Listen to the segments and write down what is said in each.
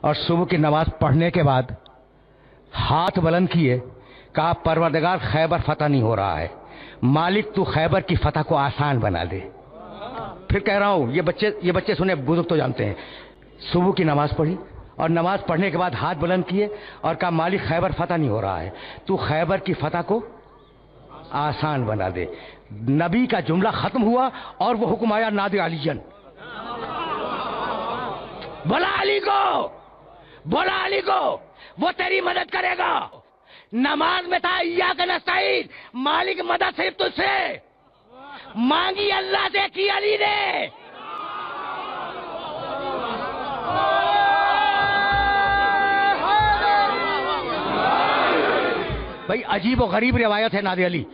اور صبح کی نماز پڑھنے کے بعد ہاتھ بلند کیے, کہا پروردگار خیبر فتح نہیں ہو رہا ہے, مالک تو خیبر کی فتح کو آسان بنا دے. پھر کہہ رہا ہوں, یہ بچے سنے, بزرگ تو جانتے ہیں. صبح کی نماز پڑھی اور نماز پڑھنے کے بعد ہاتھ بلند کیے اور کہا مالک خیبر فتح نہیں ہو رہا ہے, تو خیبر کی فتح کو آسان بنا دے. نبی کا جملہ ختم ہوا اور وہ حکم آیا نادی علیجن, بولا علی کو, بولا علی کو, وہ تیری مدد کرے گا. نماز میں تھا ایاک نستعین, مالک مدد صرف تجھ سے مانگی, اللہ سے کی علی نے. بھائی عجیب و غریب روایت ہے ناد علی,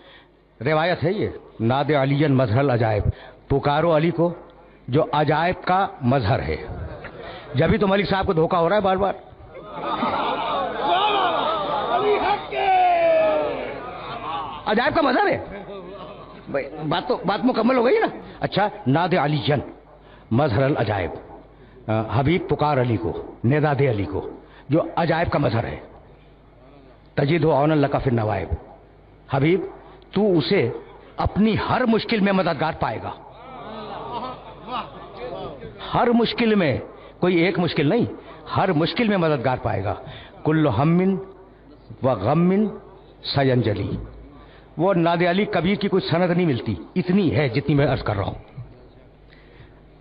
روایت ہے یہ, ناد علی مظہر العجائب, پکارو علی کو جو عجائب کا مظہر ہے. جبھی تو ملک صاحب کو دھوکہ ہو رہا ہے بار بار. عجائب کا مظہر ہے بھائی, بات مکمل ہو گئی نا. اچھا, ناد علی جن مظہر العجائب, حبیب پکار علی کو, ندا دے علی کو جو عجائب کا مظہر ہے. تجد عون لک فی النوائب, حبیب تو اسے اپنی ہر مشکل میں مددگار پائے گا. ہر مشکل میں, کوئی ایک مشکل نہیں, ہر مشکل میں مددگار پائے گا. کل ہم و غم سینجلی. وہ ناد علی کبیر کی کوئی سند نہیں ملتی, اتنی ہے جتنی میں عرض کر رہا ہوں.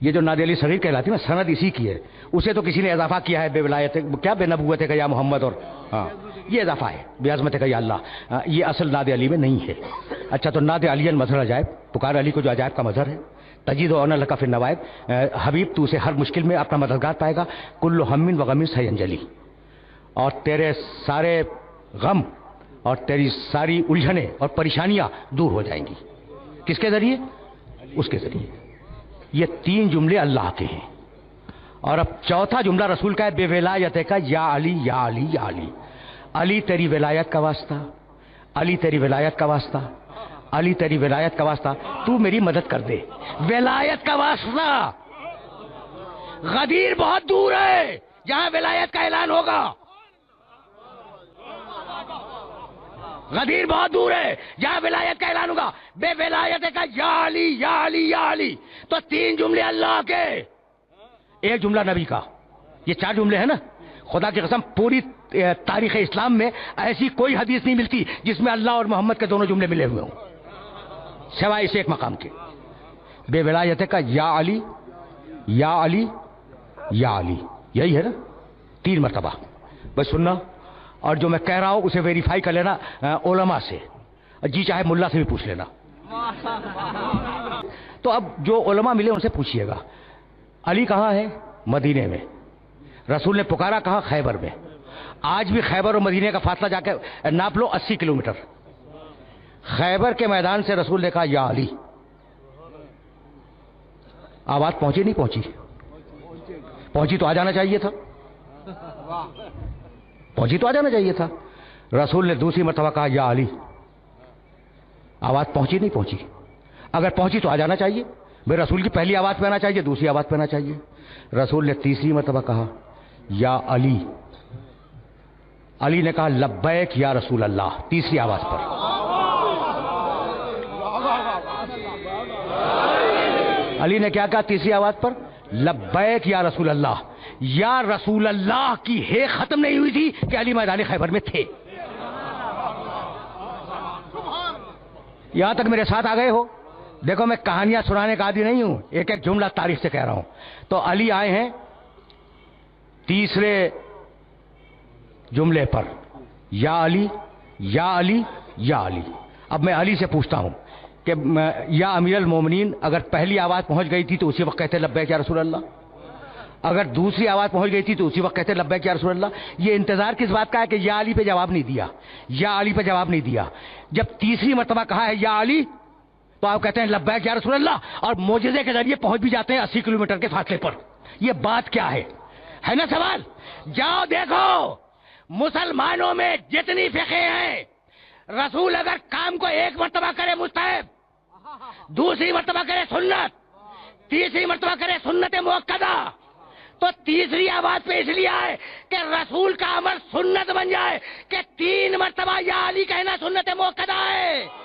یہ جو ناد علی صغیر کہلاتی ہے نا, سند اسی کی ہے. اسے تو کسی نے اضافہ کیا ہے, بے ولایت کیا بے نبوت ہے کہ یا محمد, اور ہاں یہ اضافہ ہے, بے عظمت ہے کہ یا اللہ. یہ اصل ناد علی میں نہیں ہے. اچھا, تو ناد علی مظہر عجائب, پکار علی کو جو عجائب کا مظہر ہے. تجید و عون لک فی النوائب, حبیب تو اسے ہر مشکل میں اپنا مددگار پائے گا. کل ہم و غم سینجلی, اور تیرے سارے غم اور تیری ساری الجھنیں اور پریشانیاں دور ہو جائیں گی. کس کے ذریعے؟ اس کے ذریعے. یہ 3 جملے اللہ کے ہیں. اور اب چوتھا جملہ رسول کا ہے, بے ولایت کا یا علی یا علی یا علی. علی تیری ولایت کا واسطہ, علی تیری ولایت کا واسطہ, علی تیری ولایت کا واسطہ, تو میری مدد کر دے. ولایت کا واسطہ. غدیر بہت دور ہے جہاں ولایت کا اعلان ہوگا. غدیر بہت دور ہے جہاں ولایت کا اعلان ہوگا. بے ولایت کا یا علی یا علی یا علی. تو 3 جملے اللہ کے, ایک جملہ نبی کا. یہ 4 جملے ہیں نا. خدا کی قسم پوری تاریخ اسلام میں ایسی کوئی حدیث نہیں ملتی جس میں اللہ اور محمد کے دونوں جملے ملے ہوئے ہوں, سوائے اس ایک مقام کے. بے ولایت کا یا علی یا علی یا علی, یہی ہے نا 3 مرتبہ. بس سننا, اور جو میں کہہ رہا ہوں اسے ویریفائی کر لینا علماء سے, جی چاہے ملا سے بھی پوچھ لینا. تو اب جو علماء ملے ان سے پوچھئے گا, علی کہاں ہے؟ مدینے میں. رسول نے پکارا کہاں؟ خیبر میں. آج بھی خیبر اور مدینے کا فاصلہ جا کے ناپ لو, 80 کلومیٹر. خیبر کے میدان سے رسول نے کہا یا علی. آواز پہنچی نہیں پہنچی؟ پہنچی تو آ جانا چاہیے تھا, پہنچی تو آ جانا چاہیے تھا. رسول نے دوسری مرتبہ کہا یا علی. آواز پہنچی نہیں پہنچی؟ اگر پہنچی تو آ جانا چاہیے. بھائی رسول کی پہلی آواز پہ آنا چاہیے, دوسری آواز پہ آنا چاہیے. رسول نے تیسری مرتبہ کہا یا علی. علی نے کہا لبیک یا رسول اللہ, تیسری آواز پر. علی نے کیا کہا تیسری آواز پر؟ لبیک یا رسول اللہ. یا رسول اللہ کی ہے ختم نہیں ہوئی تھی کہ علی میدان خیبر میں تھے. یہاں تک میرے ساتھ آ گئے ہو؟ دیکھو میں کہانیاں سنانے کا عادی نہیں ہوں, ایک ایک جملہ تاریخ سے کہہ رہا ہوں. تو علی آئے ہیں تیسرے جملے پر, یا علی یا علی یا علی. اب میں علی سے پوچھتا ہوں کہ یا امیر المومنین, اگر پہلی آواز پہنچ گئی تھی تو اسی وقت کہتے لبیک یا رسول اللہ, اگر دوسری آواز پہنچ گئی تھی تو اسی وقت کہتے لبیک یا رسول اللہ. یہ انتظار کس بات کا ہے کہ یا علی پہ جواب نہیں دیا, یا علی پہ جواب نہیں دیا. جب تیسری مرتبہ کہا ہے یا علی تو آپ کہتے ہیں لبیک یا رسول اللہ, اور معجزے کے ذریعے پہنچ بھی جاتے ہیں 80 کلومیٹر کے فاصلے پر. یہ بات کیا ہے نا سوال؟ جاؤ دیکھو مسلمانوں میں جتنی فقہ ہیں, رسول اگر کام کو 1 مرتبہ کرے مستحب, دوسری مرتبہ کرے سنت, تیسری مرتبہ کرے سنت مؤکدہ, تو تیسری آواز پہ اس لیے آئے کہ رسول کا امر سنت بن جائے کہ 3 مرتبہ یا علی کہنا سنت موقدہ ہے.